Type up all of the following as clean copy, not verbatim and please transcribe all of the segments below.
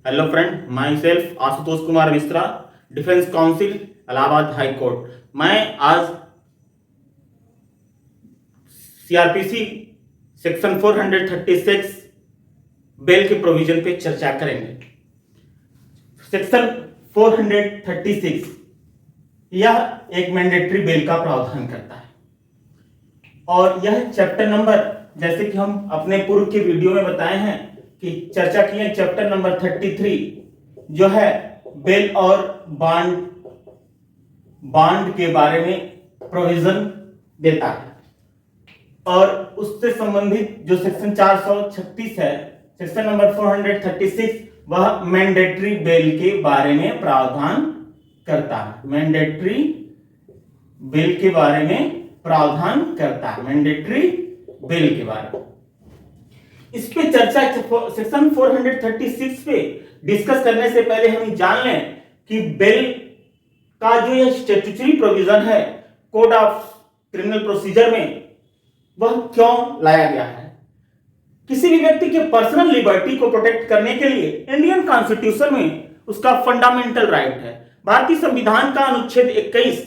Hello friend, my self Ashutosh Kumar Mishra, defence council Allahabad high court. मैं आज CrPC section 436 bell के provision पे चर्चा करेंगे। सेक्शन 436 यह एक मैंडेटरी बेल का प्रावधान करता है और यह चैप्टर नंबर, जैसे कि हम अपने पूर्व के वीडियो में बताए हैं कि चर्चा की है, चैप्टर नंबर 33 जो है बेल और बांड के बारे में प्रोविजन देता है और उससे संबंधित जो सेक्शन 436 है, सेक्शन नंबर 436, वह मैंडेटरी बेल के बारे में प्रावधान करता है। मैंडेटरी बेल के बारे में प्रावधान करता है, मैंडेटरी बेल के बारे में। इस पे चर्चा सेक्शन 436 पे डिस्कस करने से पहले हम जान लें कि बेल का जो ये स्टैट्यूटरी प्रोविजन है कोड ऑफ क्रिमिनल प्रोसीजर में, वह क्यों लाया गया है। किसी भी व्यक्ति के पर्सनल लिबर्टी को प्रोटेक्ट करने के लिए इंडियन कॉन्स्टिट्यूशन में उसका फंडामेंटल राइट है। भारतीय संविधान का अनुच्छेद 21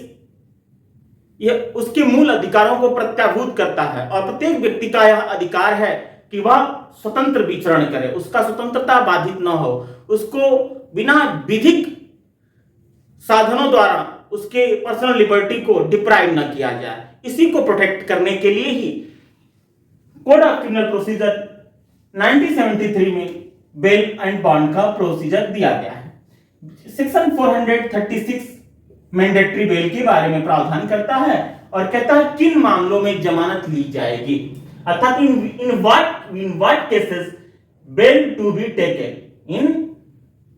यह उसके मूल अधिकारों को प्रत्याभूत करता है और प्रत्येक व्यक्ति का यह अधिकार है कि वह स्वतंत्र विचरण करे, उसका स्वतंत्रता बाधित न हो, उसको बिना विधिक साधनों द्वारा उसके पर्सनल लिबर्टी को डिप्राइव न किया जाए। इसी को प्रोटेक्ट करने के लिए ही कोड ऑफ क्रिमिनल प्रोसीजर 1973 में बेल एंड बॉन्ड का प्रोसीजर दिया गया है। सेक्शन 436 मैंडेटरी बेल के बारे में प्रावधान करता है और कहता है किन मामलों में जमानत ली जाएगी, अर्थात in what cases bail to be taken, इन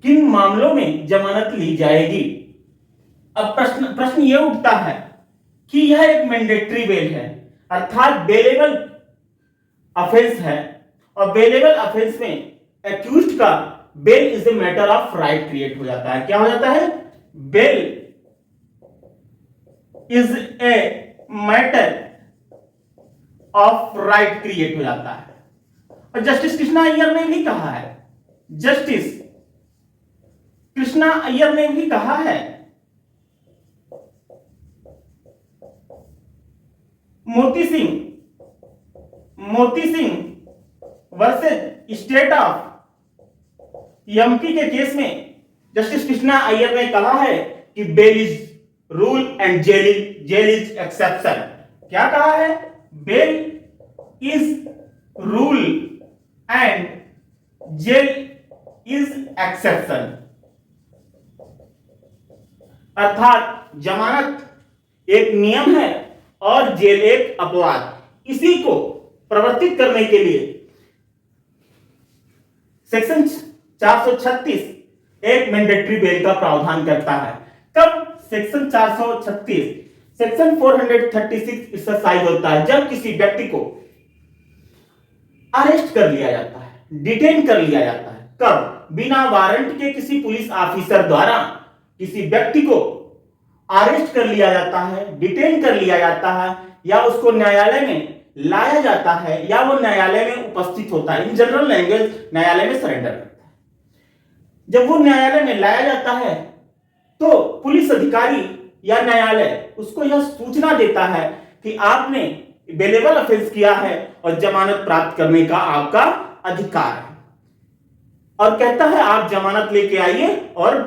किन मामलों में जमानत ली जाएगी। अब प्रश्न यह उठता है कि यह एक मैंडेटरी बेल है, अर्थात बेलेबल ऑफेंस है और बेलेबल ऑफेंस में एक्यूज्ड का bail is a matter of right create हो जाता है। क्या हो जाता है? Bail is a matter of right create हो जाता है। और जस्टिस कृष्णा अय्यर ने भी कहा है, जस्टिस कृष्णा अय्यर ने भी कहा है, Moti Singh versus state of MP के केस में जस्टिस कृष्णा अय्यर ने कहा है कि bail is rule and jail is exception. क्या कहा है? Bail is rule and jail is exception, अर्थात जमानत एक नियम है और जेल एक अपवाद। इसी को प्रवर्तित करने के लिए सेक्शन 436 एक मैंडेटरी बेल का प्रावधान करता है। कब सेक्शन 436 सेक्शन 436 एक्सरसाइज होता है जब किसी व्यक्ति को अरेस्ट कर लिया जाता है, डिटेन कर लिया जाता है। कब? बिना वारंट के किसी पुलिस ऑफिसर द्वारा किसी व्यक्ति को अरेस्ट कर लिया जाता है, डिटेन कर लिया जाता है, या उसको न्यायालय में लाया जाता है, या वो न्यायालय में उपस्थित होता है। इन जनरल लैंग्वेज न्यायालय में सरेंडर करता है। जब वो न्यायालय में लाया जाता है तो पुलिस अधिकारी या न्यायालय उसको यह सूचना देता है कि आपने बेलेबल ऑफेंस किया है और जमानत प्राप्त करने का आपका अधिकार है, और कहता है आप जमानत लेके आइए और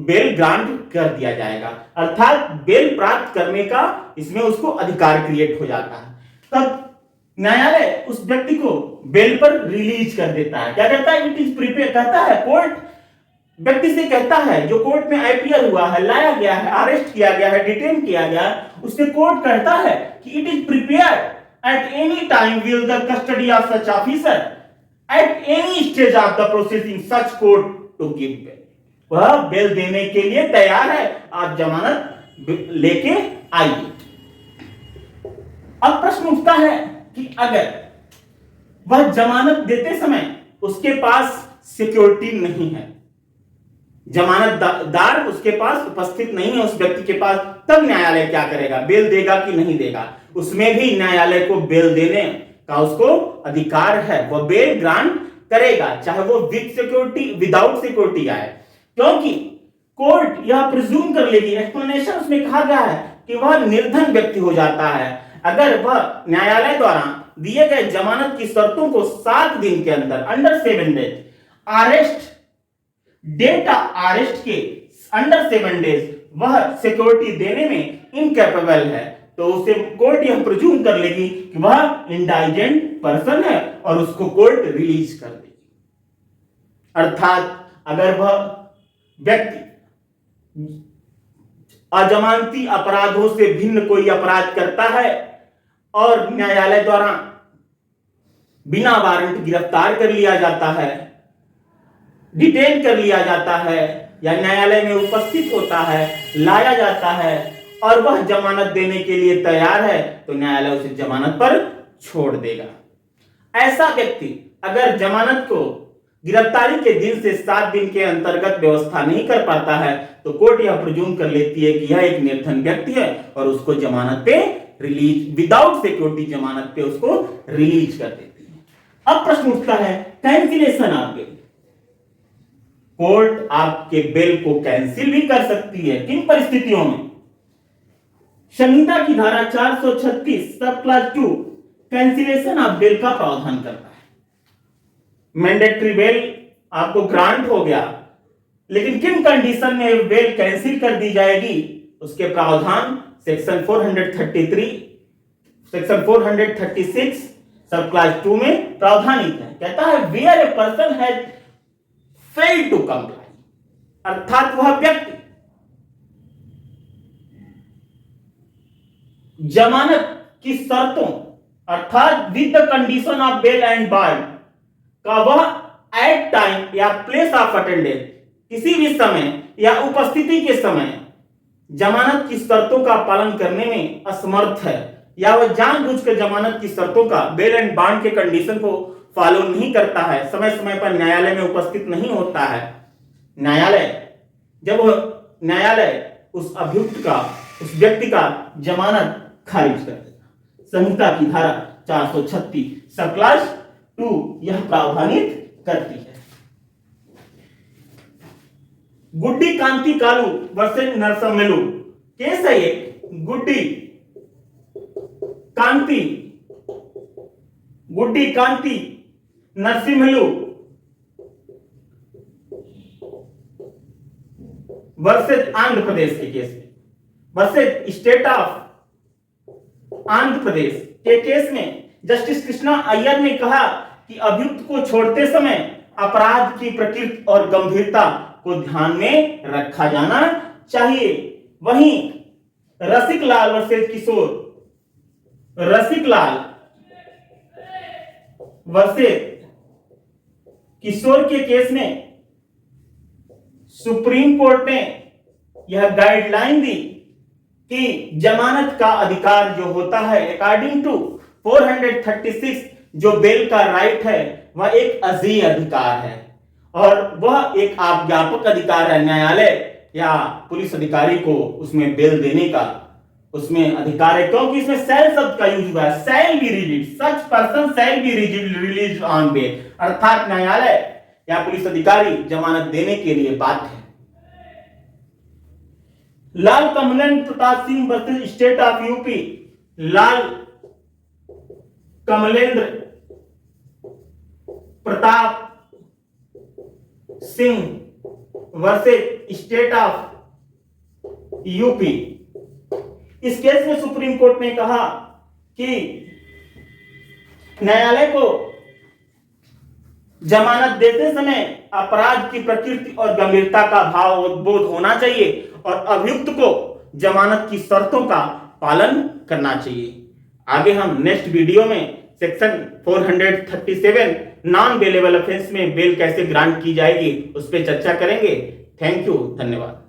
बेल ग्रांट कर दिया जाएगा, अर्थात बेल प्राप्त करने का इसमें उसको अधिकार क्रिएट हो जाता है। तब न्यायालय उस व्यक्ति को बेल पर रिलीज कर देता है। क्या कहता है? इट इज प्रिपेयर, कहता है कोर्ट व्यक्ति से कहता है जो कोर्ट में आईपीआर हुआ है, लाया गया है, अरेस्ट किया गया है, डिटेन किया गया है, उससे कोर्ट कहता है कि it is prepared at any time will the custody of such officer at any stage of the processing such court to give bail. वह बेल देने के लिए तैयार है, आप जमानत लेके आइए। अब प्रश्न उठता है कि अगर वह जमानत देते समय उसके पास सिक्योरिटी नहीं है, जमानतदार उसके पास उपस्थित नहीं है उस व्यक्ति के पास, तब न्यायालय क्या करेगा? बेल देगा कि नहीं देगा? उसमें भी न्यायालय को बेल देने का उसको अधिकार है, वह बेल ग्रांट करेगा, चाहे वो विद सिक्योरिटी विदाउट सिक्योरिटी आए, क्योंकि कोर्ट यह प्रिज्यूम कर लेगी, एक्सप्लेनेशन उसमें कहा गया है कि वह निर्धन व्यक्ति हो जाता है अगर वह न्यायालय द्वारा दिए गए जमानत की शर्तों को 7 दिन के अंदर, under 7 days, arrest date arrest के अंडर 7 डेज वह सिक्योरिटी देने में इनकैपेबल है, तो उसे कोर्ट यह प्रिज्यूम कर लेगी कि वह इंडाइजेंट पर्सन है और उसको कोर्ट रिलीज कर देगी। अर्थात अगर वह व्यक्ति अजमानती अपराधों से भिन्न कोई अपराध करता है और न्यायालय द्वारा बिना वारंट गिरफ्तार कर लिया जाता है, डिटेन कर लिया जाता है, या न्यायालय में उपस्थित होता है, लाया जाता है और वह जमानत देने के लिए तैयार है, तो न्यायालय उसे जमानत पर छोड़ देगा। ऐसा व्यक्ति अगर जमानत को गिरफ्तारी के दिन से 7 दिन के अंतर्गत व्यवस्था नहीं कर पाता है, तो कोर्ट यह प्रिज्यूम कर लेती है कि यह एक निर्धन व्यक्ति है और उसको जमानत पे रिलीज, विदाउट सिक्योरिटी जमानत पे उसको रिलीज कर देती है। अब प्रश्न उठता है कैंसिलेशन ऑफ बेल। कोर्ट आपके बेल को कैंसिल भी कर सकती है, किन परिस्थितियों में? संहिता की धारा 436 सब क्लास 2 कैंसिलेशन ऑफ बेल का प्रावधान करता है। मैंडेटरी बेल आपको ग्रांट हो गया, लेकिन किन कंडीशन में बेल कैंसिल कर दी जाएगी, उसके प्रावधान सेक्शन 433, सेक्शन 436 सब क्लास 2 में प्रावधानित है। कहता है where a person has failed to comply, अर्थात वह व्यक्ति जमानत की शर्तों अर्थात with the condition of bail and bond का वह एट टाइम या प्लेस ऑफ अटेंडेंस किसी भी समय या उपस्थिति के समय जमानत की शर्तों का पालन करने में असमर्थ है, या वह जानबूझकर जमानत की शर्तों का बेल एंड बॉन्ड के कंडीशन को फॉलो नहीं करता है, समय समय पर न्यायालय में उपस्थित नहीं होता है, न्यायालय उस अभियुक्त का, उस व्यक्ति का जमानत खारिज कर देगा। संहिता की धारा 436 सब क्लास 2 यह प्रावधानित करती है। गुड्डी कांति कालू वर्सेस नरसमेलू केस है ये। गुड्डी कांति नरसिम्हलू वर्सेस आंध्र प्रदेश के केस में, versus state of Andhra Pradesh के केस में जस्टिस कृष्णा अय्यर ने कहा कि अभियुक्त को छोड़ते समय अपराध की प्रकृति और गंभीरता को ध्यान में रखा जाना चाहिए। वहीं रसिकलाल वर्सेस किशोर, रसिकलाल वर्सेस किशोर के केस में सुप्रीम कोर्ट ने यह गाइडलाइन दी कि जमानत का अधिकार जो होता है अकॉर्डिंग टू 436 जो बेल का राइट है वह एक अजीज अधिकार है और वह एक आज्ञापक अधिकार है। न्यायालय या पुलिस अधिकारी को उसमें बेल देने का उसमें अधिकार है, क्योंकि इसमें सेल शब्द का यूज हुआ है, shall be release, such person shall be release on bail, अर्थात न्यायालय या पुलिस अधिकारी जमानत देने के लिए बाध्य है। Lal Kamalendra Pratap Singh versus state of UP, Lal Kamalendra Pratap Singh versus state of UP. इस केस में सुप्रीम कोर्ट ने कहा कि न्यायालय को जमानत देते समय अपराध की प्रकृति और गंभीरता का भाव बोध होना चाहिए और अभियुक्त को जमानत की शर्तों का पालन करना चाहिए। आगे हम नेक्स्ट वीडियो में सेक्शन 437 नॉन बेलेबल ऑफेंस में बेल कैसे ग्रांट की जाएगी उस पर चर्चा करेंगे। थैंक यू, धन्यवाद।